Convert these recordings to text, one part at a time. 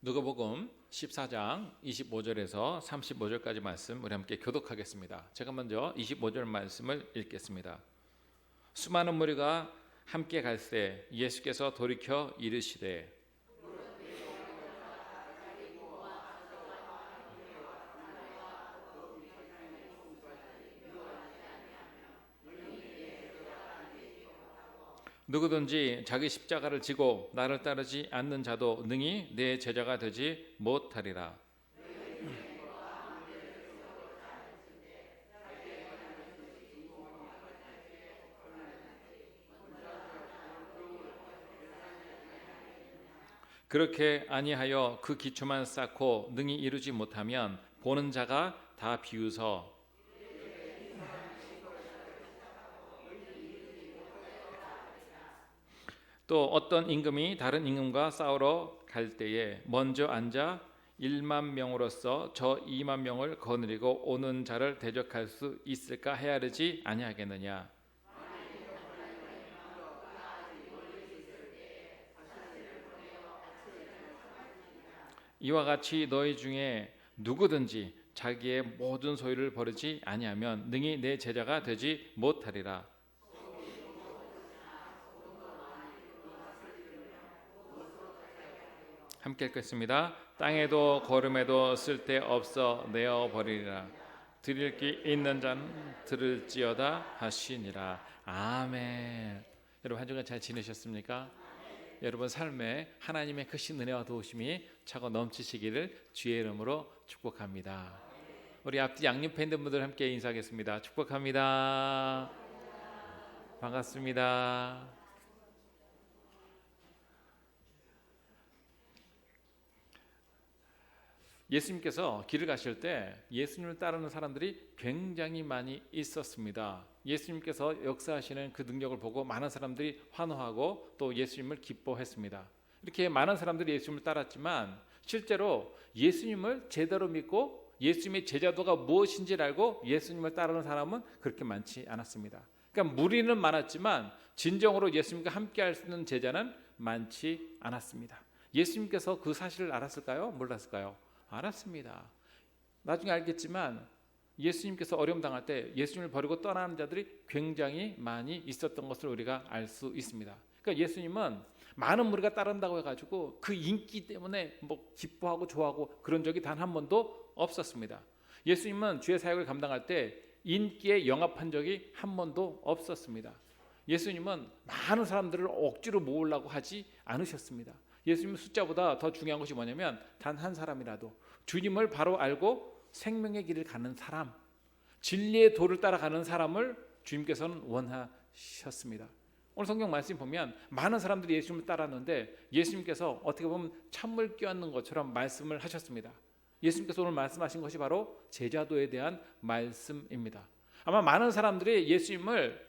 누가복음 14장 25절에서 35절까지 말씀 우리 함께 교독하겠습니다. 제가 먼저 25절 말씀을 읽겠습니다. 수많은 무리가 함께 갈새 예수께서 돌이켜 이르시되 누구든지 자기 십자가를 지고 나를 따르지 않는 자도 능히 내 제자가 되지 못하리라. 그렇게 아니하여 그 기초만 쌓고 능히 이루지 못하면 보는 자가 다 비웃어 또 어떤 임금이 다른 임금과 싸우러 갈 때에 먼저 앉아 1만 명으로서 저 2만 명을 거느리고 오는 자를 대적할 수 있을까 헤아리지 아니하겠느냐. 이와 같이 너희 중에 누구든지 자기의 모든 소유를 버리지 아니하면 능히 내 제자가 되지 못하리라. 함께 읽겠습니다. 땅에도 거름에도 쓸데없어 내어버리리라. 드릴 게 있는 자는 들을지어다 하시니라. 아멘. 여러분 한 주간 잘 지내셨습니까? 여러분 삶에 하나님의 크신 은혜와 도우심이 차고 넘치시기를 주의 이름으로 축복합니다. 우리 앞뒤 양옆에 있는 분들 함께 인사하겠습니다. 축복합니다. 반갑습니다. 예수님께서 길을 가실 때 예수님을 따르는 사람들이 굉장히 많이 있었습니다. 예수님께서 역사하시는 그 능력을 보고 많은 사람들이 환호하고 또 예수님을 기뻐했습니다. 이렇게 많은 사람들이 예수님을 따랐지만 실제로 예수님을 제대로 믿고 예수님의 제자도가 무엇인지를 알고 예수님을 따르는 사람은 그렇게 많지 않았습니다. 그러니까 무리는 많았지만 진정으로 예수님과 함께 할 수 있는 제자는 많지 않았습니다. 예수님께서 그 사실을 알았을까요? 몰랐을까요? 알았습니다. 나중에 알겠지만 예수님께서 어려움 당할 때 예수님을 버리고 떠나는 자들이 굉장히 많이 있었던 것을 우리가 알 수 있습니다. 그러니까 예수님은 많은 무리가 따른다고 해가지고 그 인기 때문에 뭐 기뻐하고 좋아하고 그런 적이 단 한 번도 없었습니다. 예수님은 주의 사역을 감당할 때 인기에 영합한 적이 한 번도 없었습니다. 예수님은 많은 사람들을 억지로 모으려고 하지 않으셨습니다. 예수님 숫자보다 더 중요한 것이 뭐냐면 단 한 사람이라도 주님을 바로 알고 생명의 길을 가는 사람, 진리의 도를 따라가는 사람을 주님께서는 원하셨습니다. 오늘 성경 말씀 보면 많은 사람들이 예수님을 따랐는데 예수님께서 어떻게 보면 찬물 끼얹는 것처럼 말씀을 하셨습니다. 예수님께서 오늘 말씀하신 것이 바로 제자도에 대한 말씀입니다. 아마 많은 사람들이 예수님을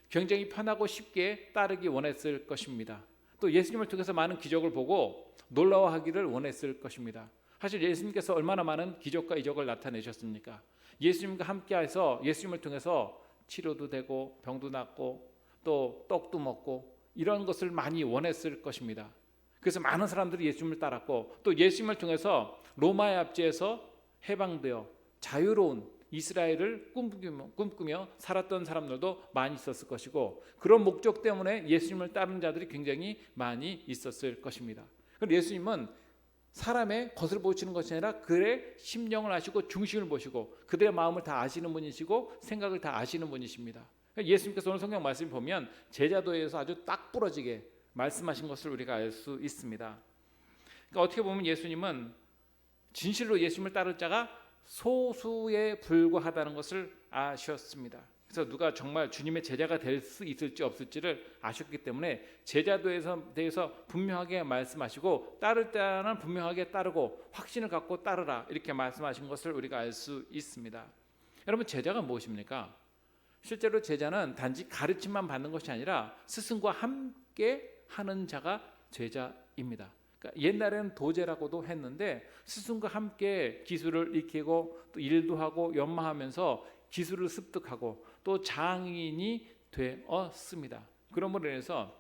굉장히 편하고 쉽게 따르기 원했을 것입니다. 또 예수님을 통해서 많은 기적을 보고 놀라워하기를 원했을 것입니다. 사실 예수님께서 얼마나 많은 기적과 이적을 나타내셨습니까? 예수님과 함께해서 예수님을 통해서 치료도 되고 병도 낫고 또 떡도 먹고 이런 것을 많이 원했을 것입니다. 그래서 많은 사람들이 예수님을 따랐고 또 예수님을 통해서 로마의 압제에서 해방되어 자유로운 이스라엘을 꿈꾸며 살았던 사람들도 많이 있었을 것이고 그런 목적 때문에 예수님을 따르는 자들이 굉장히 많이 있었을 것입니다. 그런데 예수님은 사람의 겉을 보시는 것이 아니라 그의 심령을 아시고 중심을 보시고 그들의 마음을 다 아시는 분이시고 생각을 다 아시는 분이십니다. 예수님께서 오늘 성경 말씀을 보면 제자도에서 아주 딱 부러지게 말씀하신 것을 우리가 알 수 있습니다. 그러니까 어떻게 보면 예수님은 진실로 예수님을 따를 자가 소수에 불과하다는 것을 아셨습니다. 그래서 누가 정말 주님의 제자가 될 수 있을지 없을지를 아셨기 때문에 제자도에 대해서 분명하게 말씀하시고 따를 때는 분명하게 따르고 확신을 갖고 따르라 이렇게 말씀하신 것을 우리가 알 수 있습니다. 여러분 제자가 무엇입니까? 실제로 제자는 단지 가르침만 받는 것이 아니라 스승과 함께 하는 자가 제자입니다. 그러니까 옛날에는 도제라고도 했는데 스승과 함께 기술을 익히고 또 일도 하고 연마하면서 기술을 습득하고 또 장인이 되었습니다. 그런 분에 대해서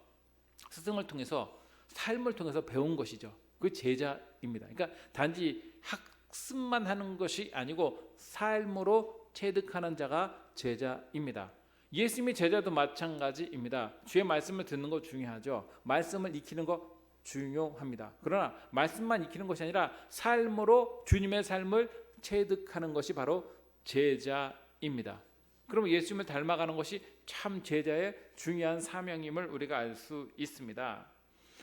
스승을 통해서 삶을 통해서 배운 것이죠. 그 제자입니다. 그러니까 단지 학습만 하는 것이 아니고 삶으로 체득하는 자가 제자입니다. 예수님의 제자도 마찬가지입니다. 주의 말씀을 듣는 거 중요하죠. 말씀을 익히는 거 중요합니다. 그러나 말씀만 익히는 것이 아니라 삶으로 주님의 삶을 체득하는 것이 바로 제자입니다. 그럼 예수님을 닮아가는 것이 참 제자의 중요한 사명임을 우리가 알 수 있습니다.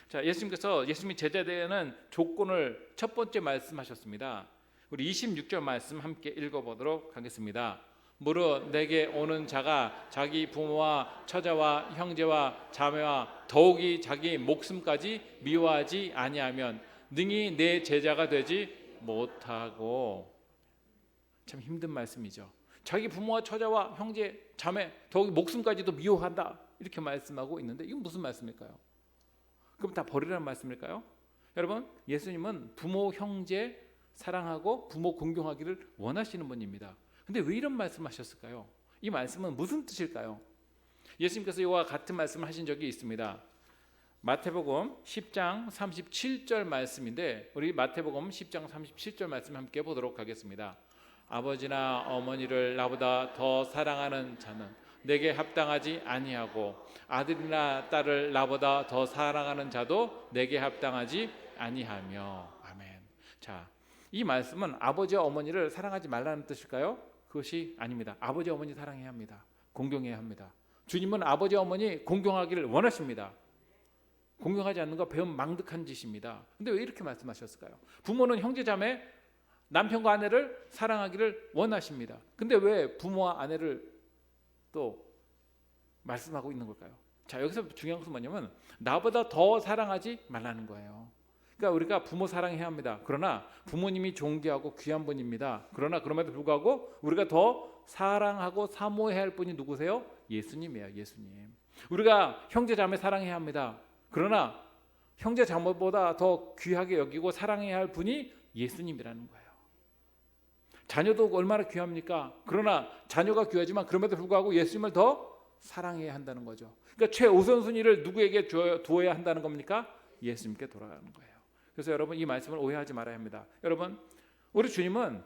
자, 예수님의 제자 되는 조건을 첫 번째 말씀하셨습니다. 우리 26절 말씀 함께 읽어보도록 하겠습니다. 무릇 내게 오는 자가 자기 부모와 처자와 형제와 자매와 더욱이 자기 목숨까지 미워하지 아니하면 능히 내 제자가 되지 못하고. 참 힘든 말씀이죠. 자기 부모와 처자와 형제 자매 더욱이 목숨까지도 미워한다 이렇게 말씀하고 있는데 이건 무슨 말씀일까요? 그럼 다 버리라는 말씀일까요? 여러분, 예수님은 부모 형제 사랑하고 부모 공경하기를 원하시는 분입니다. 근데 왜 이런 말씀하셨을까요? 이 말씀은 무슨 뜻일까요? 예수님께서 이와 같은 말씀을 하신 적이 있습니다. 마태복음 10장 37절 말씀인데 우리 마태복음 10장 37절 말씀 함께 보도록 하겠습니다. 아버지나 어머니를 나보다 더 사랑하는 자는 내게 합당하지 아니하고 아들이나 딸을 나보다 더 사랑하는 자도 내게 합당하지 아니하며. 아멘. 자, 이 말씀은 아버지와 어머니를 사랑하지 말라는 뜻일까요? 그것이 아닙니다. 아버지 어머니 사랑해야 합니다. 공경해야 합니다. 주님은 아버지 어머니 공경하기를 원하십니다. 공경하지 않는 거 배움 망득한 짓입니다. 근데 왜 이렇게 말씀하셨을까요? 부모는 형제 자매 남편과 아내를 사랑하기를 원하십니다. 근데 왜 부모와 아내를 또 말씀하고 있는 걸까요? 자, 여기서 중요한 것은 뭐냐면 나보다 더 사랑하지 말라는 거예요. 그러니까 우리가 부모 사랑해야 합니다. 그러나 부모님이 존귀하고 귀한 분입니다. 그러나 그럼에도 불구하고 우리가 더 사랑하고 사모해야 할 분이 누구세요? 예수님이에요. 예수님. 우리가 형제 자매 사랑해야 합니다. 그러나 형제 자매보다 더 귀하게 여기고 사랑해야 할 분이 예수님이라는 거예요. 자녀도 얼마나 귀합니까? 그러나 자녀가 귀하지만 그럼에도 불구하고 예수님을 더 사랑해야 한다는 거죠. 그러니까 최우선순위를 누구에게 두어야 한다는 겁니까? 예수님께 돌아가는 거예요. 그래서 여러분 이 말씀을 오해하지 말아야 합니다. 여러분, 우리 주님은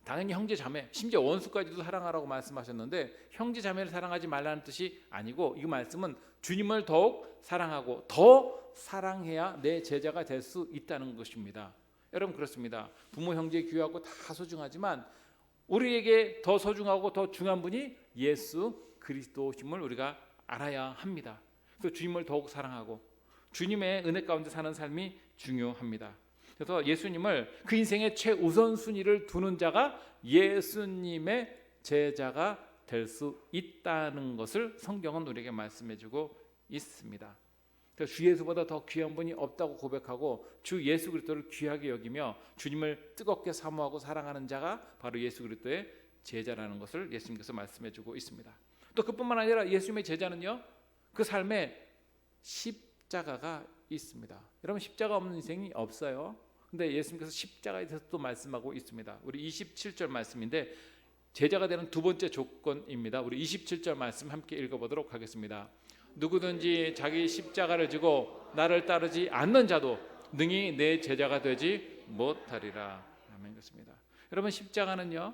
당연히 형제 자매 심지어 원수까지도 사랑하라고 말씀하셨는데 형제 자매를 사랑하지 말라는 뜻이 아니고 이 말씀은 주님을 더욱 사랑하고 더 사랑해야 내 제자가 될 수 있다는 것입니다. 여러분, 그렇습니다. 부모 형제 귀하고 다 소중하지만 우리에게 더 소중하고 더 중요한 분이 예수 그리스도심을 우리가 알아야 합니다. 그래서 주님을 더욱 사랑하고 주님의 은혜 가운데 사는 삶이 중요합니다. 그래서 예수님을 그 인생의 최우선순위를 두는 자가 예수님의 제자가 될 수 있다는 것을 성경은 우리에게 말씀해주고 있습니다. 그래서 주 예수보다 더 귀한 분이 없다고 고백하고 주 예수 그리스도를 귀하게 여기며 주님을 뜨겁게 사모하고 사랑하는 자가 바로 예수 그리스도의 제자라는 것을 예수님께서 말씀해주고 있습니다. 또 그뿐만 아니라 예수님의 제자는요, 그 삶에 십자가가 있습니다. 여러분, 십자가 없는 인생이 없어요. 근데 예수님께서 십자가에 대해서 또 말씀하고 있습니다. 우리 27절 말씀인데 제자가 되는 두 번째 조건입니다. 우리 27절 말씀 함께 읽어보도록 하겠습니다. 누구든지 자기 십자가를 지고 나를 따르지 않는 자도 능히 내 제자가 되지 못하리라. 아멘. 그렇습니다. 여러분, 십자가는요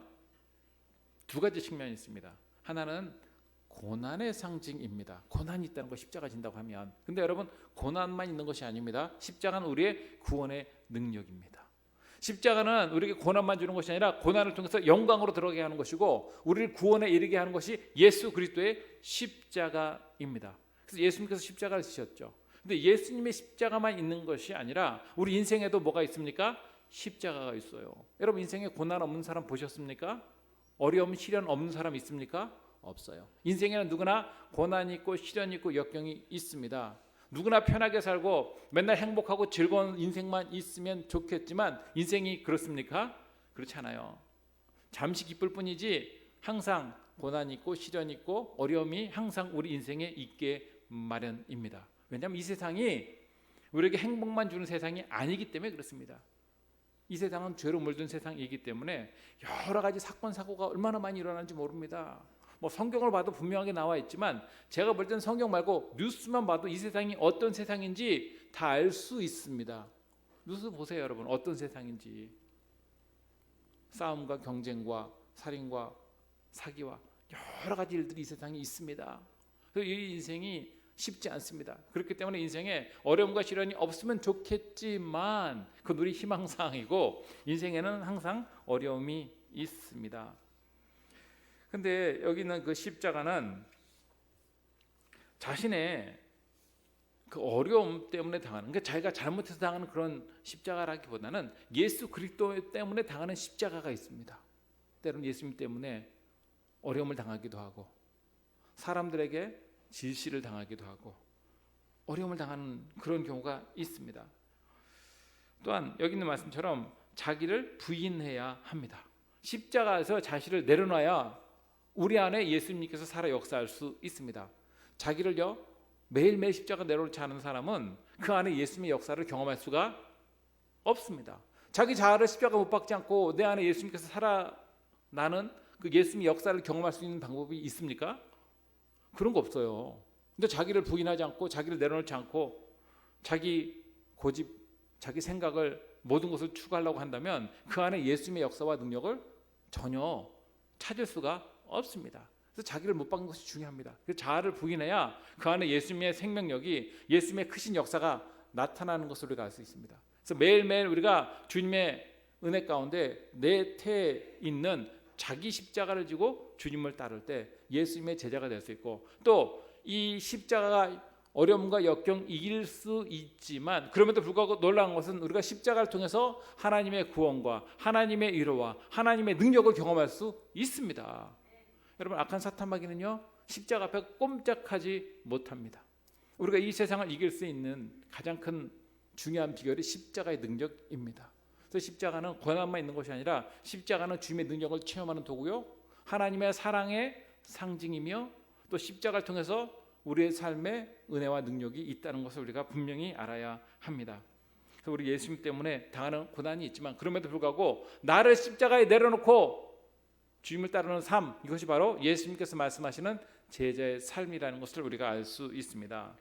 두 가지 측면이 있습니다. 하나는 고난의 상징입니다. 고난이 있다는 거 십자가 진다고 하면. 근데 여러분, 고난만 있는 것이 아닙니다. 십자가는 우리의 구원의 능력입니다. 십자가는 우리에게 고난만 주는 것이 아니라 고난을 통해서 영광으로 들어가게 하는 것이고 우리를 구원에 이르게 하는 것이 예수 그리스도의 십자가입니다. 그래서 예수님께서 십자가를 지셨죠. 근데 예수님의 십자가만 있는 것이 아니라 우리 인생에도 뭐가 있습니까? 십자가가 있어요. 여러분, 인생에 고난 없는 사람 보셨습니까? 어려움, 시련 없는 사람 있습니까? 없어요. 인생에는 누구나 고난이 있고 시련이 있고 역경이 있습니다. 누구나 편하게 살고 맨날 행복하고 즐거운 인생만 있으면 좋겠지만 인생이 그렇습니까? 그렇지 않아요. 잠시 기쁠 뿐이지 항상 고난이 있고 시련이 있고 어려움이 항상 우리 인생에 있게 마련입니다. 왜냐하면 이 세상이 우리에게 행복만 주는 세상이 아니기 때문에 그렇습니다. 이 세상은 죄로 물든 세상이기 때문에 여러 가지 사건 사고가 얼마나 많이 일어나는지 모릅니다. 뭐 성경을 봐도 분명하게 나와 있지만 제가 볼 때는 성경 말고 뉴스만 봐도 이 세상이 어떤 세상인지 다 알 수 있습니다. 뉴스 보세요, 여러분. 어떤 세상인지. 싸움과 경쟁과 살인과 사기와 여러 가지 일들이 이 세상에 있습니다. 그래서 이 인생이 쉽지 않습니다. 그렇기 때문에 인생에 어려움과 시련이 없으면 좋겠지만 그건 우리 희망사항이고 인생에는 항상 어려움이 있습니다. 근데 여기 있는 그 십자가는 자신의 그 어려움 때문에 당하는, 그러니까 자기가 잘못해서 당하는 그런 십자가라기보다는 예수 그리스도 때문에 당하는 십자가가 있습니다. 때로는 예수님 때문에 어려움을 당하기도 하고 사람들에게 질시를 당하기도 하고 어려움을 당하는 그런 경우가 있습니다. 또한 여기 있는 말씀처럼 자기를 부인해야 합니다. 십자가에서 자신을 내려놔야 우리 안에 예수님께서 살아 역사할 수 있습니다. 자기를요 매일매일 십자가 내려놓지 않은 사람은 그 안에 예수님의 역사를 경험할 수가 없습니다. 자기 자아를 십자가 못 박지 않고 내 안에 예수님께서 살아나는 그 예수님의 역사를 경험할 수 있는 방법이 있습니까? 그런 거 없어요. 근데 자기를 부인하지 않고 자기를 내려놓지 않고 자기 고집, 자기 생각을 모든 것을 추구하려고 한다면 그 안에 예수님의 역사와 능력을 전혀 찾을 수가 없습니다. 그래서 자기를 못 박는 것이 중요합니다. 그래서 자아를 부인해야 그 안에 예수님의 생명력이, 예수님의 크신 역사가 나타나는 것을 우리가 알 수 있습니다. 그래서 매일매일 우리가 주님의 은혜 가운데 내태에 있는 자기 십자가를 지고 주님을 따를 때 예수님의 제자가 될 수 있고, 또 이 십자가가 어려움과 역경 이길 수 있지만 그럼에도 불구하고 놀라운 것은 우리가 십자가를 통해서 하나님의 구원과 하나님의 위로와 하나님의 능력을 경험할 수 있습니다. 여러분, 악한 사탄마귀는요 십자가 앞에 꼼짝하지 못합니다. 우리가 이 세상을 이길 수 있는 가장 큰 중요한 비결이 십자가의 능력입니다. 그래서 십자가는 고난만 있는 것이 아니라 십자가는 주님의 능력을 체험하는 도구요, 하나님의 사랑의 상징이며 또 십자가를 통해서 우리의 삶에 은혜와 능력이 있다는 것을 우리가 분명히 알아야 합니다. 그래서 우리 예수님 때문에 당하는 고난이 있지만 그럼에도 불구하고 나를 십자가에 내려놓고 주님을 따르는 삶, 이것이 바로 예수님께서 말씀하시는 제자의 삶이라는 것을 우리가 알 수 있습니다.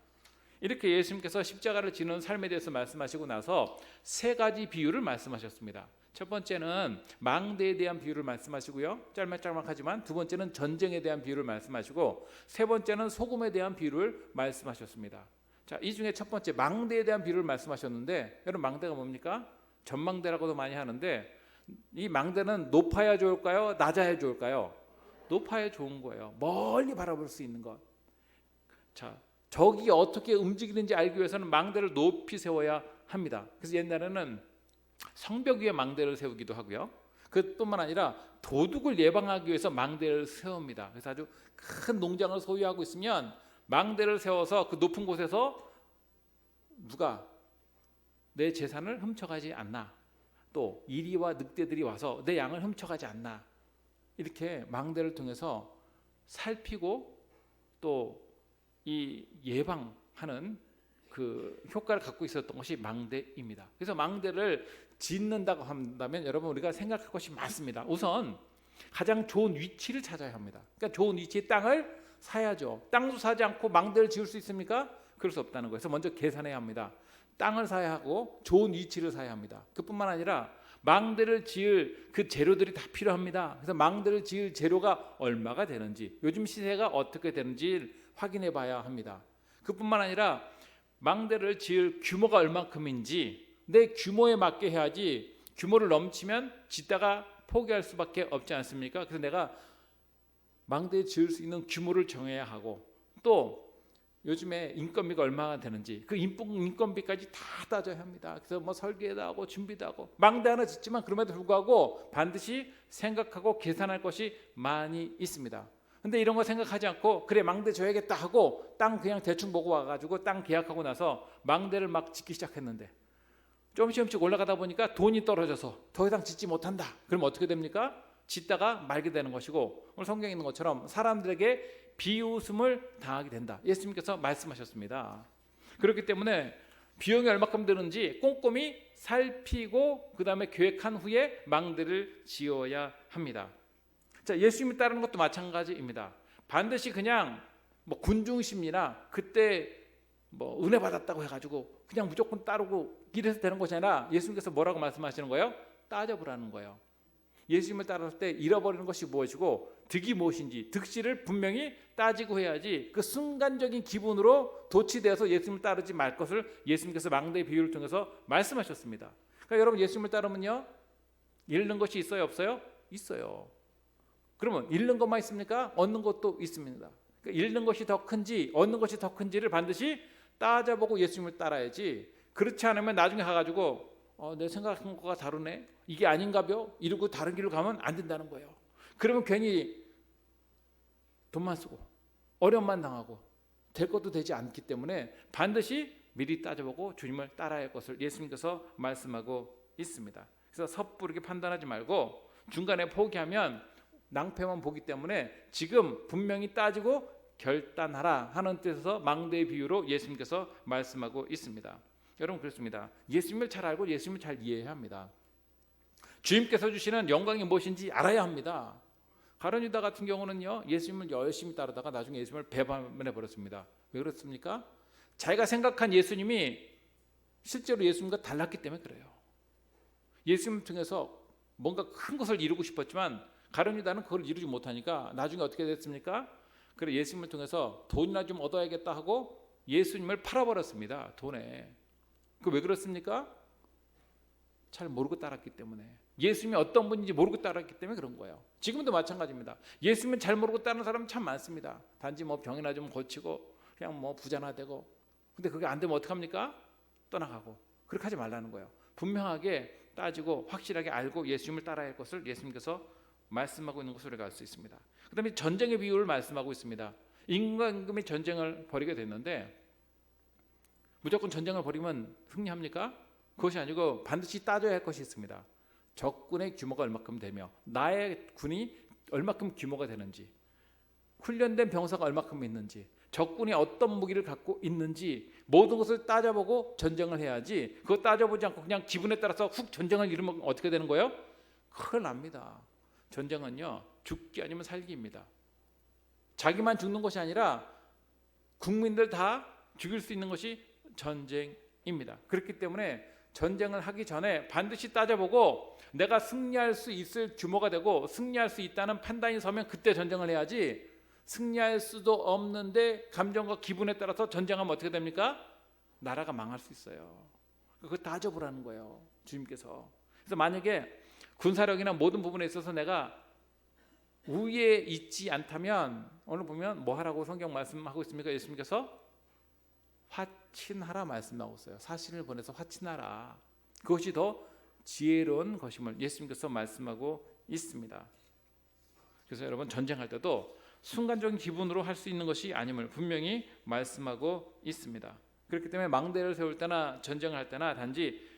이렇게 예수님께서 십자가를 지는 삶에 대해서 말씀하시고 나서 세 가지 비유를 말씀하셨습니다. 첫 번째는 망대에 대한 비유를 말씀하시고요, 짤막짤막하지만 두 번째는 전쟁에 대한 비유를 말씀하시고 세 번째는 소금에 대한 비유를 말씀하셨습니다. 자, 이 중에 첫 번째 망대에 대한 비유를 말씀하셨는데, 여러분 망대가 뭡니까? 전망대라고도 많이 하는데 이 망대는 높아야 좋을까요? 낮아야 좋을까요? 높아야 좋은 거예요. 멀리 바라볼 수 있는 것. 자, 적이 어떻게 움직이는지 알기 위해서는 망대를 높이 세워야 합니다. 그래서 옛날에는 성벽 위에 망대를 세우기도 하고요, 그뿐만 아니라 도둑을 예방하기 위해서 망대를 세웁니다. 그래서 아주 큰 농장을 소유하고 있으면 망대를 세워서 그 높은 곳에서 누가 내 재산을 훔쳐가지 않나, 또 이리와 늑대들이 와서 내 양을 훔쳐가지 않나, 이렇게 망대를 통해서 살피고 또 이 예방하는 그 효과를 갖고 있었던 것이 망대입니다. 그래서 망대를 짓는다고 한다면 여러분 우리가 생각할 것이 많습니다. 우선 가장 좋은 위치를 찾아야 합니다. 그러니까 좋은 위치의 땅을 사야죠. 땅도 사지 않고 망대를 지을 수 있습니까? 그럴 수 없다는 거예요. 그래서 먼저 계산해야 합니다. 땅을 사야 하고 좋은 위치를 사야 합니다. 그뿐만 아니라 망대를 지을 그 재료들이 다 필요합니다. 그래서 망대를 지을 재료가 얼마가 되는지, 요즘 시세가 어떻게 되는지 확인해 봐야 합니다. 그뿐만 아니라 망대를 지을 규모가 얼마큼인지 내 규모에 맞게 해야지, 규모를 넘치면 짓다가 포기할 수밖에 없지 않습니까? 그래서 내가 망대 지을 수 있는 규모를 정해야 하고, 또 요즘에 인건비가 얼마나 되는지 그 인건비까지 다 따져야 합니다. 그래서 뭐 설계도 하고 준비도 하고, 망대 하나 짓지만 그럼에도 불구하고 반드시 생각하고 계산할 것이 많이 있습니다. 근데 이런 거 생각하지 않고 그래 망대 줘야겠다 하고 땅 그냥 대충 보고 와가지고 땅 계약하고 나서 망대를 막 짓기 시작했는데 조금씩 올라가다 보니까 돈이 떨어져서 더 이상 짓지 못한다. 그럼 어떻게 됩니까? 짓다가 말게 되는 것이고, 오늘 성경에 있는 것처럼 사람들에게 비웃음을 당하게 된다. 예수님께서 말씀하셨습니다. 그렇기 때문에 비용이 얼마큼 드는지 꼼꼼히 살피고 그 다음에 계획한 후에 망대를 지어야 합니다. 자, 예수님을 따르는 것도 마찬가지입니다. 반드시 그냥 뭐 군중심리나 그때 뭐 은혜 받았다고 해가지고 그냥 무조건 따르고 이래서 되는 것이 아니라 예수님께서 뭐라고 말씀하시는 거예요? 따져보라는 거예요. 예수님을 따랐을 때 잃어버리는 것이 무엇이고 득이 무엇인지 득실을 분명히 따지고 해야지 그 순간적인 기분으로 도취되어서 예수님을 따르지 말 것을 예수님께서 망대의 비유를 통해서 말씀하셨습니다. 그러니까 여러분 예수님을 따르면요 잃는 것이 있어요 없어요? 있어요. 그러면 잃는 것만 있습니까? 얻는 것도 있습니다. 그러니까 잃는 것이 더 큰지 얻는 것이 더 큰지를 반드시 따져보고 예수님을 따라야지 그렇지 않으면 나중에 가가지고 내 생각한 것과 다르네 이게 아닌가벼 이러고 다른 길로 가면 안 된다는 거예요. 그러면 괜히 돈만 쓰고 어려움만 당하고 될 것도 되지 않기 때문에 반드시 미리 따져보고 주님을 따라야 할 것을 예수님께서 말씀하고 있습니다. 그래서 섣부르게 판단하지 말고 중간에 포기하면 낭패만 보기 때문에 지금 분명히 따지고 결단하라 하는 뜻에서 망대의 비유로 예수님께서 말씀하고 있습니다. 여러분 그렇습니다. 예수님을 잘 알고 예수님을 잘 이해해야 합니다. 주님께서 주시는 영광이 무엇인지 알아야 합니다. 가룟 유다 같은 경우는요 예수님을 열심히 따르다가 나중에 예수님을 배반해 버렸습니다. 왜 그렇습니까? 자기가 생각한 예수님이 실제로 예수님과 달랐기 때문에 그래요. 예수님을 통해서 뭔가 큰 것을 이루고 싶었지만 가룟 유다는 그걸 이루지 못하니까 나중에 어떻게 됐습니까? 그래 예수님을 통해서 돈이나 좀 얻어야겠다 하고 예수님을 팔아버렸습니다. 돈에. 그 왜 그렇습니까? 잘 모르고 따랐기 때문에 예수님이 어떤 분인지 모르고 따랐기 때문에 그런 거예요. 지금도 마찬가지입니다. 예수님은 잘 모르고 따르는 사람 참 많습니다. 단지 뭐 병이나 좀 고치고 그냥 뭐 부자나 되고 근데 그게 안 되면 어떡합니까? 떠나가고 그렇게 하지 말라는 거예요. 분명하게 따지고 확실하게 알고 예수님을 따라야 할 것을 예수님께서 말씀하고 있는 것을 우리가 알 수 있습니다. 그 다음에 전쟁의 비유를 말씀하고 있습니다. 임금이 전쟁을 벌이게 됐는데 무조건 전쟁을 벌이면 승리합니까? 그것이 아니고 반드시 따져야 할 것이 있습니다. 적군의 규모가 얼마큼 되며 나의 군이 얼마큼 규모가 되는지 훈련된 병사가 얼마큼 있는지 적군이 어떤 무기를 갖고 있는지 모든 것을 따져보고 전쟁을 해야지 그거 따져보지 않고 그냥 기분에 따라서 훅 전쟁을 이루면 어떻게 되는 거예요? 큰일 납니다. 전쟁은요 죽기 아니면 살기입니다. 자기만 죽는 것이 아니라 국민들 다 죽일 수 있는 것이 전쟁입니다. 그렇기 때문에 전쟁을 하기 전에 반드시 따져보고 내가 승리할 수 있을 규모가 되고 승리할 수 있다는 판단이 서면 그때 전쟁을 해야지 승리할 수도 없는데 감정과 기분에 따라서 전쟁하면 어떻게 됩니까? 나라가 망할 수 있어요. 그거 따져보라는 거예요. 주님께서. 그래서 만약에 군사력이나 모든 부분에 있어서 내가 우위에 있지 않다면 오늘 보면 뭐 하라고 성경 말씀하고 있습니까? 예수님께서 화친하라 말씀하고 있어요. 사신을 보내서 화친하라. 그것이 더 지혜로운 것임을 예수님께서 말씀하고 있습니다. 그래서 여러분 전쟁할 때도 순간적인 기분으로 할 수 있는 것이 아님을 분명히 말씀하고 있습니다. 그렇기 때문에 망대를 세울 때나 전쟁을 할 때나 단지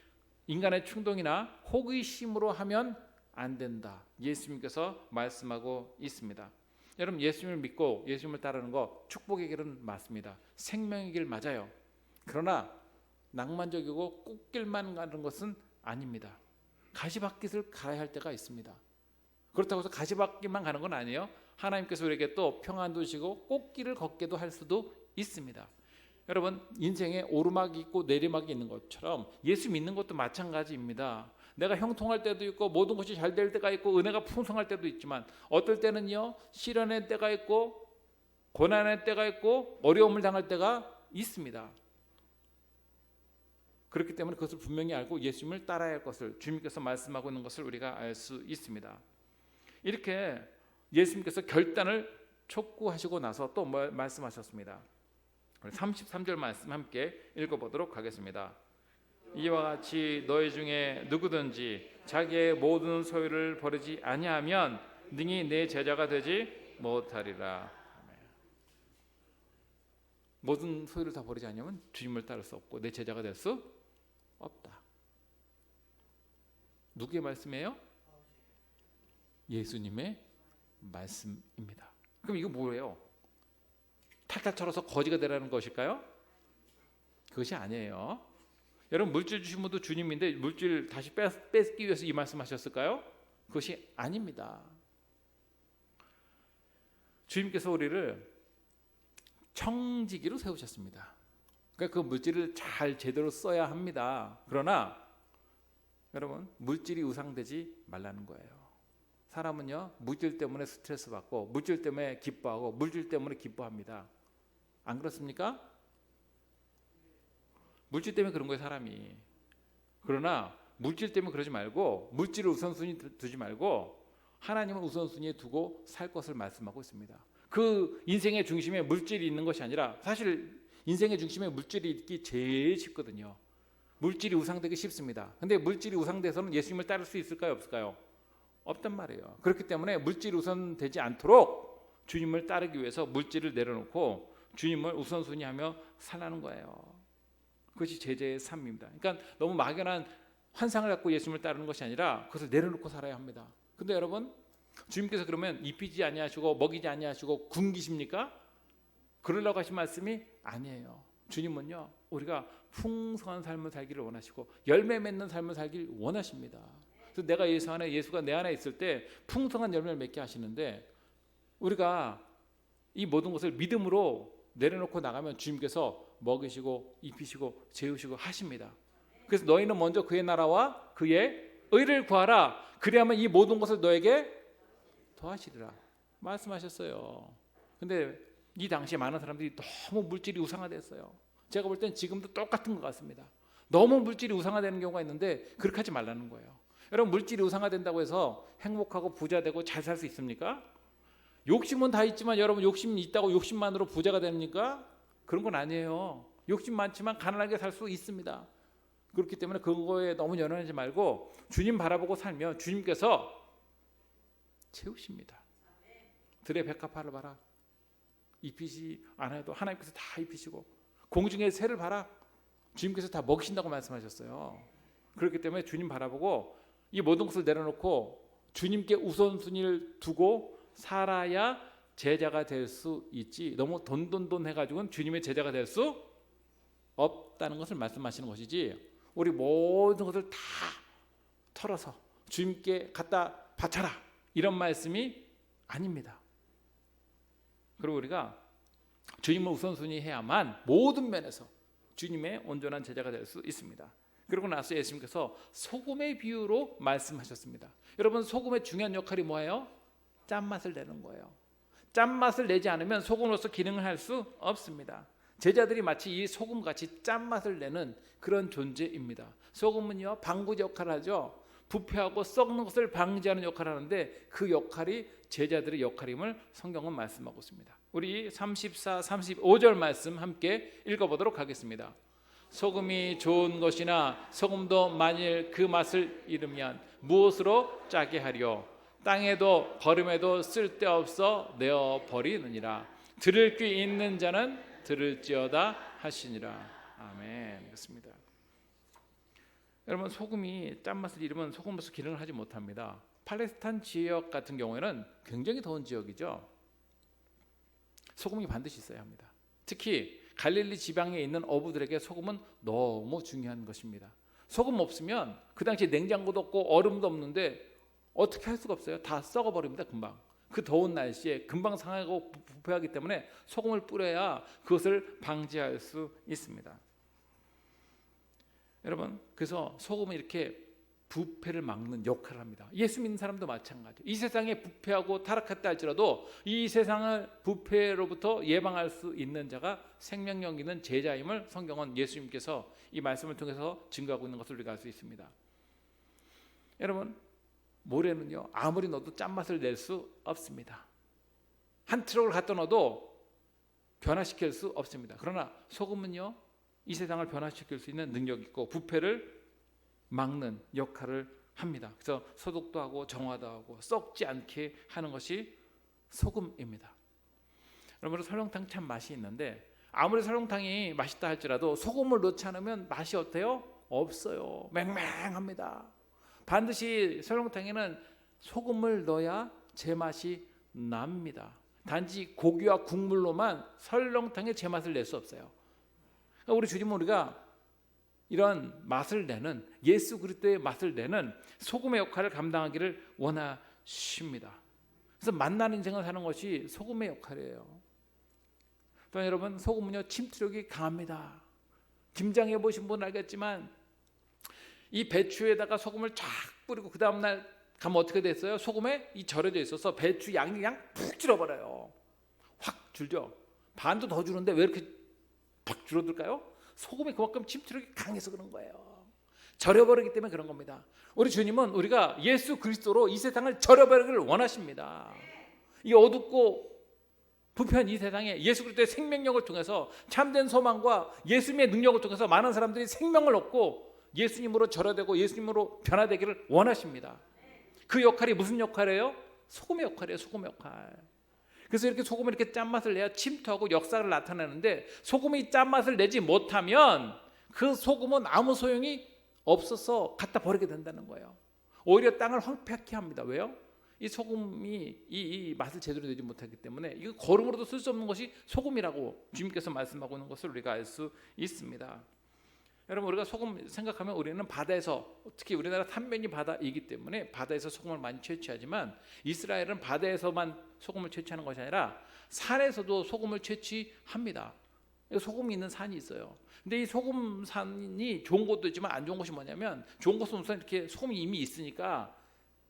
인간의 충동이나 호기심으로 하면 안 된다. 예수님께서 말씀하고 있습니다. 여러분 예수님을 믿고 예수님을 따르는 거 축복의 길은 맞습니다. 생명의 길 맞아요. 그러나 낭만적이고 꽃길만 가는 것은 아닙니다. 가시밭길을 가야 할 때가 있습니다. 그렇다고 해서 가시밭길만 가는 건 아니에요. 하나님께서 우리에게 또 평안도 주시고 꽃길을 걷게도 할 수도 있습니다. 여러분 인생에 오르막이 있고 내리막이 있는 것처럼 예수 믿는 것도 마찬가지입니다. 내가 형통할 때도 있고 모든 것이 잘 될 때가 있고 은혜가 풍성할 때도 있지만 어떨 때는요 시련의 때가 있고 고난의 때가 있고 어려움을 당할 때가 있습니다. 그렇기 때문에 그것을 분명히 알고 예수님을 따라야 할 것을 주님께서 말씀하고 있는 것을 우리가 알 수 있습니다. 이렇게 예수님께서 결단을 촉구하시고 나서 또 말씀하셨습니다. 33절 말씀 함께 읽어보도록 하겠습니다. 이와 같이 너희 중에 누구든지 자기의 모든 소유를 버리지 아니하면 능히 내 제자가 되지 못하리라. 모든 소유를 다 버리지 않으면 주님을 따를 수 없고 내 제자가 될 수 없다. 누구의 말씀이에요? 예수님의 말씀입니다. 그럼 이거 뭐예요? 탈탈 털어서 거지가 되라는 것일까요? 그것이 아니에요. 여러분 물질 주신 분도 주님인데 물질 다시 뺏기 위해서 이 말씀하셨을까요? 그것이 아닙니다. 주님께서 우리를 청지기로 세우셨습니다. 그러니까 그 물질을 잘 제대로 써야 합니다. 그러나 여러분, 물질이 우상되지 말라는 거예요. 사람은요, 물질 때문에 스트레스 받고 물질 때문에 기뻐하고 물질 때문에 기뻐합니다. 안 그렇습니까? 물질 때문에 그런 거예요, 사람이. 그러나 물질 때문에 그러지 말고, 물질을 우선순위 두지 말고 하나님을 우선순위에 두고 살 것을 말씀하고 있습니다. 그 인생의 중심에 물질이 있는 것이 아니라, 사실 인생의 중심에 물질이 있기 제일 쉽거든요. 물질이 우상되기 쉽습니다. 근데 물질이 우상돼서는 예수님을 따를 수 있을까요, 없을까요? 없단 말이에요. 그렇기 때문에 물질이 우선되지 않도록 주님을 따르기 위해서 물질을 내려놓고 주님을 우선순위하며 살라는 거예요. 그것이 제자의 삶입니다. 그러니까 너무 막연한 환상을 갖고 예수님을 따르는 것이 아니라 그것을 내려놓고 살아야 합니다. 근데 여러분, 주님께서 그러면 입히지 아니하시고 먹이지 아니하시고 굶기십니까? 그러려고 하신 말씀이 아니에요. 주님은요, 우리가 풍성한 삶을 살기를 원하시고 열매 맺는 삶을 살기를 원하십니다. 그래서 내가 예수 안에, 예수가 내 안에 있을 때 풍성한 열매를 맺게 하시는데, 우리가 이 모든 것을 믿음으로 내려놓고 나가면 주님께서 먹이시고 입히시고 재우시고 하십니다. 그래서 너희는 먼저 그의 나라와 그의 의를 구하라. 그래야만 이 모든 것을 너에게 더하시리라 말씀하셨어요. 근데 이 당시에 많은 사람들이 너무 물질이 우상화됐어요. 제가 볼 땐 지금도 똑같은 것 같습니다. 너무 물질이 우상화되는 경우가 있는데 그렇게 하지 말라는 거예요. 여러분, 물질이 우상화된다고 해서 행복하고 부자 되고 잘 살 수 있습니까? 욕심은 다 있지만 여러분, 욕심이 있다고 욕심만으로 부자가 됩니까? 그런 건 아니에요. 욕심 많지만 가난하게 살 수 있습니다. 그렇기 때문에 그거에 너무 연연하지 말고 주님 바라보고 살면 주님께서 채우십니다. 들의 백합화를 봐라. 입히지 않아도 하나님께서 다 입히시고, 공중의 새를 봐라. 주님께서 다 먹이신다고 말씀하셨어요. 그렇기 때문에 주님 바라보고 이 모든 것을 내려놓고 주님께 우선순위를 두고 살아야 제자가 될 수 있지, 너무 돈 해가지고는 주님의 제자가 될 수 없다는 것을 말씀하시는 것이지, 우리 모든 것을 다 털어서 주님께 갖다 바쳐라, 이런 말씀이 아닙니다. 그리고 우리가 주님을 우선순위 해야만 모든 면에서 주님의 온전한 제자가 될 수 있습니다. 그리고 나서 예수님께서 소금의 비유로 말씀하셨습니다. 여러분, 소금의 중요한 역할이 뭐예요? 짠맛을 내는 거예요. 짠맛을 내지 않으면 소금으로서 기능을 할 수 없습니다. 제자들이 마치 이 소금같이 짠맛을 내는 그런 존재입니다. 소금은요, 방부제 역할을 하죠. 부패하고 썩는 것을 방지하는 역할을 하는데 그 역할이 제자들의 역할임을 성경은 말씀하고 있습니다. 우리 34, 35절 말씀 함께 읽어보도록 하겠습니다. 소금이 좋은 것이나 소금도 만일 그 맛을 잃으면 무엇으로 짜게 하리요? 땅에도 거름에도 쓸데없어 내어버리느니라. 들을 귀 있는 자는 들을지어다 하시니라. 아멘. 그렇습니다. 여러분, 소금이 짠맛을 잃으면 소금으로서 기능을 하지 못합니다. 팔레스타인 지역 같은 경우에는 굉장히 더운 지역이죠. 소금이 반드시 있어야 합니다. 특히 갈릴리 지방에 있는 어부들에게 소금은 너무 중요한 것입니다. 소금 없으면 그 당시에 냉장고도 없고 얼음도 없는데 어떻게 할 수가 없어요. 다 썩어버립니다. 금방. 그 더운 날씨에 금방 상하고 부패하기 때문에 소금을 뿌려야 그것을 방지할 수 있습니다. 여러분, 그래서 소금은 이렇게 부패를 막는 역할을 합니다. 예수 믿는 사람도 마찬가지. 이 세상에 부패하고 타락했다 할지라도 이 세상을 부패로부터 예방할 수 있는 자가 생명력 있는 제자임을 성경은 예수님께서 이 말씀을 통해서 증거하고 있는 것을 우리가 알 수 있습니다. 여러분, 모래는요, 아무리 넣어도 짠맛을 낼 수 없습니다. 한 트럭을 갖다 넣어도 변화시킬 수 없습니다. 그러나 소금은요, 이 세상을 변화시킬 수 있는 능력이 있고 부패를 막는 역할을 합니다. 그래서 소독도 하고 정화도 하고 썩지 않게 하는 것이 소금입니다. 여러분, 설렁탕 참 맛이 있는데 아무리 설렁탕이 맛있다 할지라도 소금을 넣지 않으면 맛이 어때요? 없어요. 맹맹합니다. 반드시 설렁탕에는 소금을 넣어야 제맛이 납니다. 단지 고기와 국물로만 설렁탕의 제맛을 낼 수 없어요. 그러니까 우리 주님은 우리가 이런 맛을 내는, 예수 그리스도의 맛을 내는 소금의 역할을 감당하기를 원하십니다. 그래서 맛나는 인생을 사는 것이 소금의 역할이에요. 또 여러분, 소금은요, 침투력이 강합니다. 김장해 보신 분은 알겠지만 이 배추에다가 소금을 쫙 뿌리고 그 다음날 가면 어떻게 됐어요? 소금에 이 절여져 있어서 배추 양이 그냥 푹 줄어버려요. 확 줄죠. 반도 더 주는데 왜 이렇게 팍 줄어들까요? 소금이 그만큼 침투력이 강해서 그런 거예요. 절여버리기 때문에 그런 겁니다. 우리 주님은 우리가 예수 그리스도로 이 세상을 절여버리기를 원하십니다. 이 어둡고 부패한 이 세상에 예수 그리스도의 생명력을 통해서 참된 소망과 예수님의 능력을 통해서 많은 사람들이 생명을 얻고 예수님으로 절여되고 예수님으로 변화되기를 원하십니다. 그 역할이 무슨 역할이에요? 소금의 역할이에요. 소금의 역할. 그래서 이렇게 소금을 이렇게 짠맛을 내야 침투하고 역사를 나타내는데 소금이 짠맛을 내지 못하면 그 소금은 아무 소용이 없어서 갖다 버리게 된다는 거예요. 오히려 땅을 황폐하게 합니다. 왜요? 이 소금이 이 맛을 제대로 내지 못하기 때문에 이거 거름으로도 쓸 수 없는 것이 소금이라고 주님께서 말씀하고 있는 것을 우리가 알 수 있습니다. 여러분 우리가 소금 생각하면 우리는 바다에서 특히 우리나라 삼면이 바다이기 때문에 바다에서 소금을 많이 채취하지만 이스라엘은 바다에서만 소금을 채취하는 것이 아니라 산에서도 소금을 채취합니다. 소금이 있는 산이 있어요. 근데 이 소금산이 좋은 것도 있지만 안 좋은 것이 뭐냐면 좋은 것은 우선 이렇게 소금이 이미 있으니까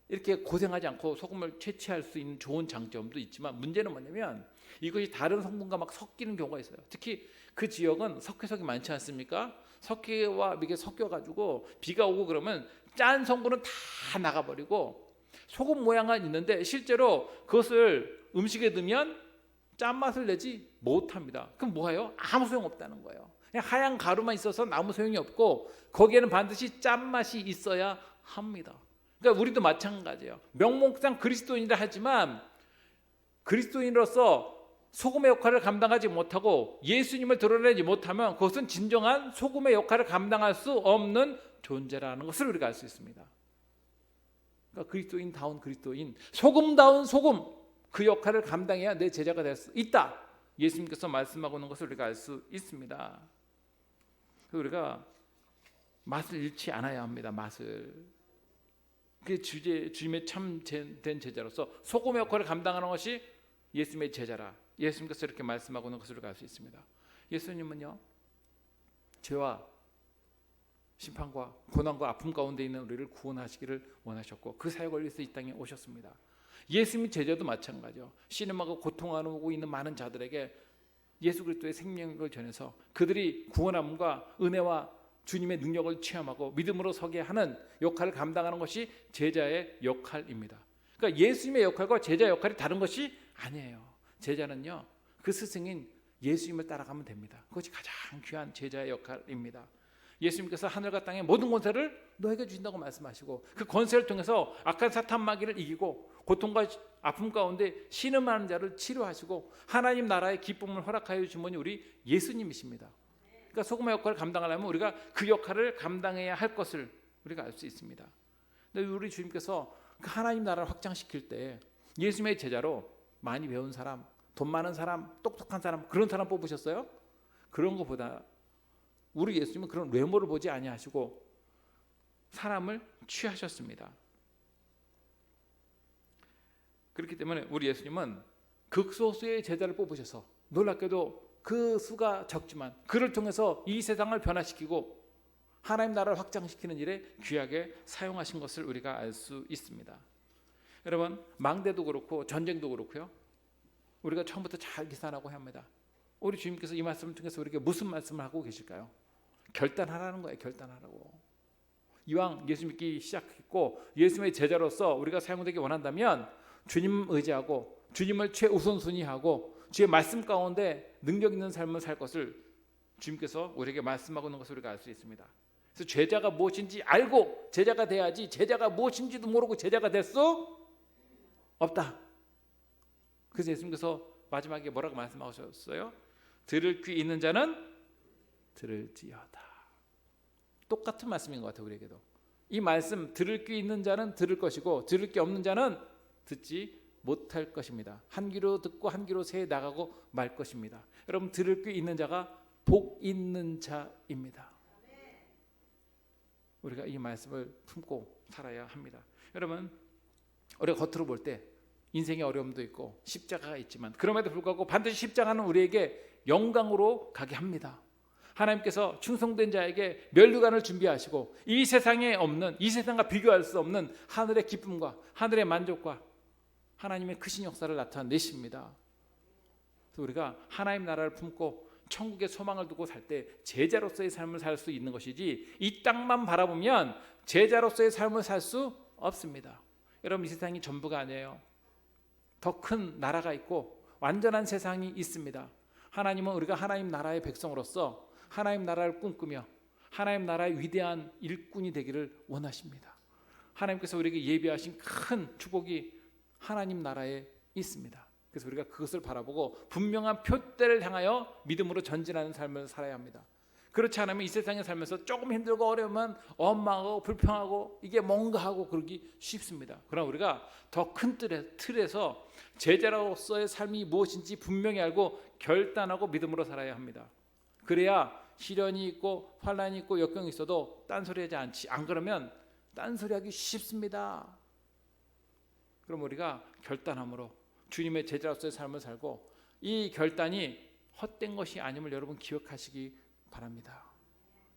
이렇게 고생하지 않고 소금을 채취할 수 있는 좋은 장점도 있지만 문제는 뭐냐면 이것이 다른 성분과 막 섞이는 경우가 있어요. 특히 그 지역은 석회석이 많지 않습니까? 석회와 이게 섞여가지고 비가 오고 그러면 짠 성분은 다 나가버리고 소금 모양은 있는데 실제로 그것을 음식에 넣으면 짠맛을 내지 못합니다. 그럼 뭐예요? 아무 소용없다는 거예요. 그냥 하얀 가루만 있어서 아무 소용이 없고 거기에는 반드시 짠맛이 있어야 합니다. 그러니까 우리도 마찬가지예요. 명목상 그리스도인이라 하지만 그리스도인으로서 소금의 역할을 감당하지 못하고 예수님을 드러내지 못하면 그것은 진정한 소금의 역할을 감당할 수 없는 존재라는 것을 우리가 알 수 있습니다. 그러니까 그리스도인다운 그리스도인, 소금다운 소금, 그 역할을 감당해야 내 제자가 될 수 있다. 예수님께서 말씀하고 있는 것을 우리가 알 수 있습니다. 우리가 맛을 잃지 않아야 합니다. 맛을. 그 주님의 참된 제자로서 소금의 역할을 감당하는 것이 예수님의 제자라. 예수님께서 이렇게 말씀하고 있는 것을 알 수 있습니다. 예수님은요, 죄와 심판과 고난과 아픔 가운데 있는 우리를 구원하시기를 원하셨고 그 사역을 위해서 이 땅에 오셨습니다. 예수님의 제자도 마찬가지요. 신음하고 고통하고 있는 많은 자들에게 예수 그리스도의 생명을 전해서 그들이 구원함과 은혜와 주님의 능력을 체험하고 믿음으로 서게 하는 역할을 감당하는 것이 제자의 역할입니다. 그러니까 예수님의 역할과 제자 역할이 다른 것이 아니에요. 제자는요, 그 스승인 예수님을 따라가면 됩니다. 그것이 가장 귀한 제자의 역할입니다. 예수님께서 하늘과 땅의 모든 권세를 너에게 주신다고 말씀하시고 그 권세를 통해서 악한 사탄 마귀를 이기고 고통과 아픔 가운데 신음하는 자를 치료하시고 하나님 나라의 기쁨을 허락하여 주신 분이 우리 예수님이십니다. 그러니까 소금의 역할을 감당하려면 우리가 그 역할을 감당해야 할 것을 우리가 알 수 있습니다. 근데 우리 주님께서 그 하나님 나라를 확장시킬 때 예수님의 제자로 많이 배운 사람, 돈 많은 사람, 똑똑한 사람, 그런 사람 뽑으셨어요? 그런 것보다 우리 예수님은 그런 외모를 보지 아니하시고 사람을 취하셨습니다. 그렇기 때문에 우리 예수님은 극소수의 제자를 뽑으셔서 놀랍게도 그 수가 적지만 그를 통해서 이 세상을 변화시키고 하나님 나라를 확장시키는 일에 귀하게 사용하신 것을 우리가 알 수 있습니다. 여러분, 망대도 그렇고 전쟁도 그렇고요. 우리가 처음부터 잘 계산하고 합니다. 우리 주님께서 이 말씀을 통해서 우리에게 무슨 말씀을 하고 계실까요? 결단하라는 거예요. 결단하라고. 이왕 예수 믿기 시작했고 예수님의 제자로서 우리가 사용되기 원한다면 주님 의지하고 주님을 최우선순위하고 주의 말씀 가운데 능력 있는 삶을 살 것을 주님께서 우리에게 말씀하고 있는 것을 우리가 알 수 있습니다. 그래서 제자가 무엇인지 알고 제자가 돼야지 제자가 무엇인지도 모르고 제자가 될 수 없다. 그래서 예수님께서 마지막에 뭐라고 말씀하셨어요? 들을 귀 있는 자는 들을지어다. 똑같은 말씀인 것 같아요. 우리에게도 이 말씀 들을 귀 있는 자는 들을 것이고 들을 귀 없는 자는 듣지 못할 것입니다. 한 귀로 듣고 한 귀로 새 나가고 말 것입니다. 여러분, 들을 귀 있는 자가 복 있는 자입니다. 우리가 이 말씀을 품고 살아야 합니다. 여러분, 우리가 겉으로 볼 때 인생의 어려움도 있고 십자가가 있지만 그럼에도 불구하고 반드시 십자가는 우리에게 영광으로 가게 합니다. 하나님께서 충성된 자에게 면류관을 준비하시고 이 세상에 없는, 이 세상과 비교할 수 없는 하늘의 기쁨과 하늘의 만족과 하나님의 크신 역사를 나타내십니다. 그래서 우리가 하나님 나라를 품고 천국의 소망을 두고 살 때 제자로서의 삶을 살 수 있는 것이지, 이 땅만 바라보면 제자로서의 삶을 살 수 없습니다. 여러분, 이 세상이 전부가 아니에요. 더 큰 나라가 있고 완전한 세상이 있습니다. 하나님은 우리가 하나님 나라의 백성으로서 하나님 나라를 꿈꾸며 하나님 나라의 위대한 일꾼이 되기를 원하십니다. 하나님께서 우리에게 예비하신 큰 축복이 하나님 나라에 있습니다. 그래서 우리가 그것을 바라보고 분명한 표대를 향하여 믿음으로 전진하는 삶을 살아야 합니다. 그렇지 않으면 이 세상에 살면서 조금 힘들고 어려우면 원망하고 불평하고 이게 뭔가 하고 그러기 쉽습니다. 그러나 우리가 더 큰 틀에서 제자로서의 삶이 무엇인지 분명히 알고 결단하고 믿음으로 살아야 합니다. 그래야 시련이 있고 환난이 있고 역경이 있어도 딴소리하지 않지. 안 그러면 딴소리하기 쉽습니다. 그럼 우리가 결단함으로 주님의 제자로서의 삶을 살고, 이 결단이 헛된 것이 아님을 여러분 기억하시기 바랍니다.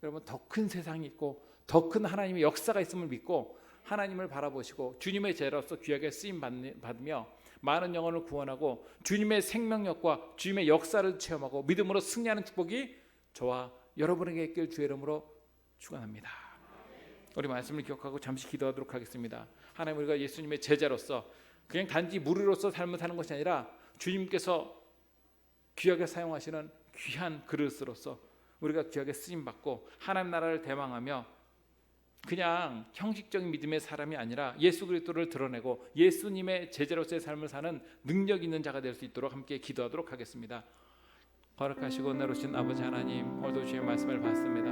여러분, 더 큰 세상이 있고 더 큰 하나님의 역사가 있음을 믿고 하나님을 바라보시고 주님의 제자로서 귀하게 쓰임 받으며 많은 영혼을 구원하고 주님의 생명력과 주님의 역사를 체험하고 믿음으로 승리하는 축복이 저와 여러분에게 있길 주의 이름으로 축원합니다. 우리 말씀을 기억하고 잠시 기도하도록 하겠습니다. 하나님, 우리가 예수님의 제자로서 그냥 단지 무리로서 삶을 사는 것이 아니라 주님께서 귀하게 사용하시는 귀한 그릇으로서 우리가 귀하게 쓰임받고 하나님 나라를 대망하며 그냥 형식적인 믿음의 사람이 아니라 예수 그리스도를 드러내고 예수님의 제자로서의 삶을 사는 능력 있는 자가 될 수 있도록 함께 기도하도록 하겠습니다. 거룩하시고 은혜로우신 아버지 하나님, 오늘도 주의 말씀을 받습니다.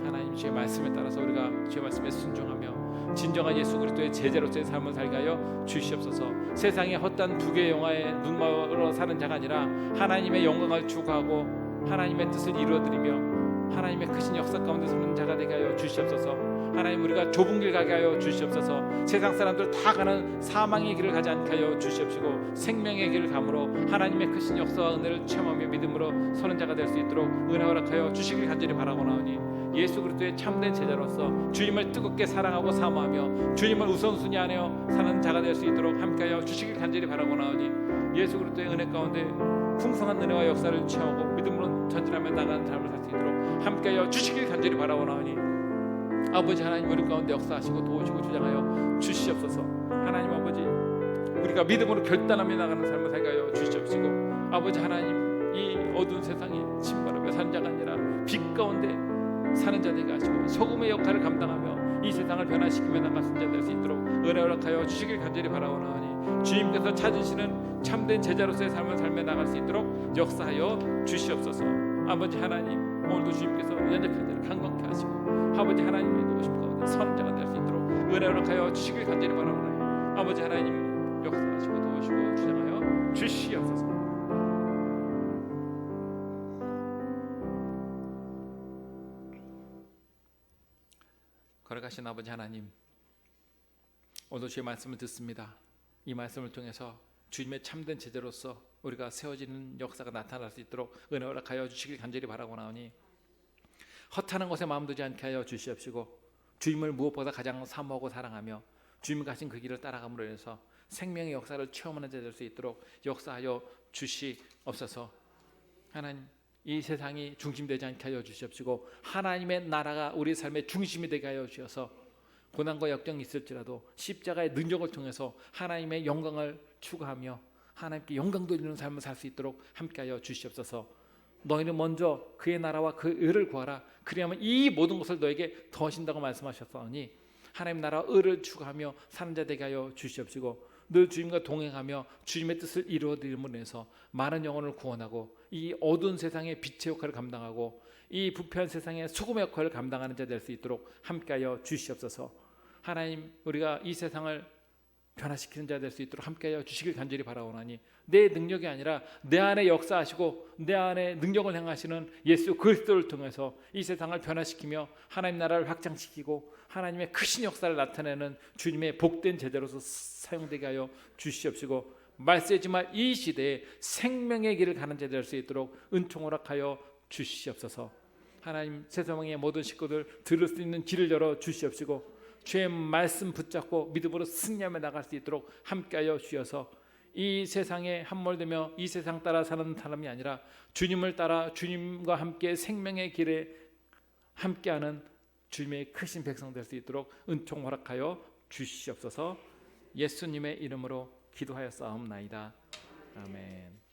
하나님, 주의 말씀에 따라서 우리가 주의 말씀에 순종하며 진정한 예수 그리스도의 제자로서의 삶을 살게 하여 주시옵소서. 세상의 헛된 두 개의 영화에 눈멀어 사는 자가 아니라 하나님의 영광을 추구하고 하나님의 뜻을 이루어드리며 하나님의 크신 역사 가운데 서는 자가 되게 하여 주시옵소서. 하나님, 우리가 좁은 길 가게 하여 주시옵소서. 세상 사람들 다 가는 사망의 길을 가지 않게 하여 주시옵시고 생명의 길을 감으로 하나님의 크신 역사와 은혜를 체험하며 믿음으로 서는 자가 될 수 있도록 은혜 허락하여 주시길 간절히 바라고나오니, 예수 그리스도의 참된 제자로서 주님을 뜨겁게 사랑하고 사모하며 주님을 우선순위 안에 사는 자가 될 수 있도록 함께하여 주시길 간절히 바라고나오니, 예수 그리스도의 은혜 가운데 풍성한 은혜와 역사를 체험하고 믿음으로 전진하며 나가는 삶을 살 수 있도록 함께하여 주시길 간절히 바라고나오니, 아버지 하나님, 우리 가운데 역사하시고 도우시고 주장하여 주시옵소서. 하나님 아버지, 우리가 믿음으로 결단하며 나가는 삶을 살게 하여 주시옵시고, 아버지 하나님, 이 어두운 세상에 침바르며 사는 자가 아니라 빛 가운데 사는 자 되게 하시고 소금의 역할을 감당하며 이 세상을 변화시키며 나가는 자 될 수 있도록 은혜 허락하여 주시길 간절히 바라오나니, 주님께서 찾으시는 참된 제자로서의 삶을 살며 나갈 수 있도록 역사하여 주시옵소서. 아버지 하나님, 오늘도 주님께서 연약한 자를 강건케 하시고 아버지 하나님의 도우심 가운데 선한 자가 될 수 있도록 은혜 허락하여 주시길 간절히 바라오나니, 아버지 하나님 역사하시고 도우시고 주장하여 주시옵소서. 거룩하신 아버지 하나님, 오늘 주의 말씀을 듣습니다. 이 말씀을 통해서 주님의 참된 제자로서 우리가 세워지는 역사가 나타날 수 있도록 은혜 허락하여 주시길 간절히 바라고나오니, 허탄한 것에 마음 두지 않게 하여 주시옵시고 주님을 무엇보다 가장 사모하고 사랑하며 주님 가신 그 길을 따라감으로 인해서 생명의 역사를 체험하는 자 될 수 있도록 역사하여 주시옵소서. 하나님, 이 세상이 중심되지 않게 하여 주시옵시고 하나님의 나라가 우리 삶의 중심이 되게 하여 주셔서 고난과 역경이 있을지라도 십자가의 능력을 통해서 하나님의 영광을 추구하며 하나님께 영광 돌리는 삶을 살 수 있도록 함께하여 주시옵소서. 너희는 먼저 그의 나라와 그 의를 구하라. 그리하면 이 모든 것을 너에게 더하신다고 말씀하셨사오니, 하나님 나라와 의를 추구하며 사는 자 되게 하여 주시옵시고 늘 주님과 동행하며 주님의 뜻을 이루어드림으로 인해서 많은 영혼을 구원하고 이 어두운 세상의 빛의 역할을 감당하고 이 부패한 세상의 소금의 역할을 감당하는 자 될 수 있도록 함께하여 주시옵소서. 하나님, 우리가 이 세상을 변화시키는 자 될 수 있도록 함께하여 주시길 간절히 바라오나니, 내 능력이 아니라 내 안에 역사하시고 내 안에 능력을 행하시는 예수 그리스도를 통해서 이 세상을 변화시키며 하나님 나라를 확장시키고 하나님의 크신 역사를 나타내는 주님의 복된 제자로서 사용되게 하여 주시옵시고, 말세지만 이 시대에 생명의 길을 가는 자 될 수 있도록 은총 허락하여 주시옵소서. 하나님 세상의 모든 식구들 들을 수 있는 길을 열어 주시옵시고 주의 말씀 붙잡고 믿음으로 승리하며 나갈 수 있도록 함께하여 주셔서 이 세상에 함몰되며 이 세상 따라 사는 사람이 아니라 주님을 따라 주님과 함께 생명의 길에 함께하는 주님의 크신 백성 될 수 있도록 은총 허락하여 주시옵소서. 예수님의 이름으로 기도하였사옵나이다. 아멘.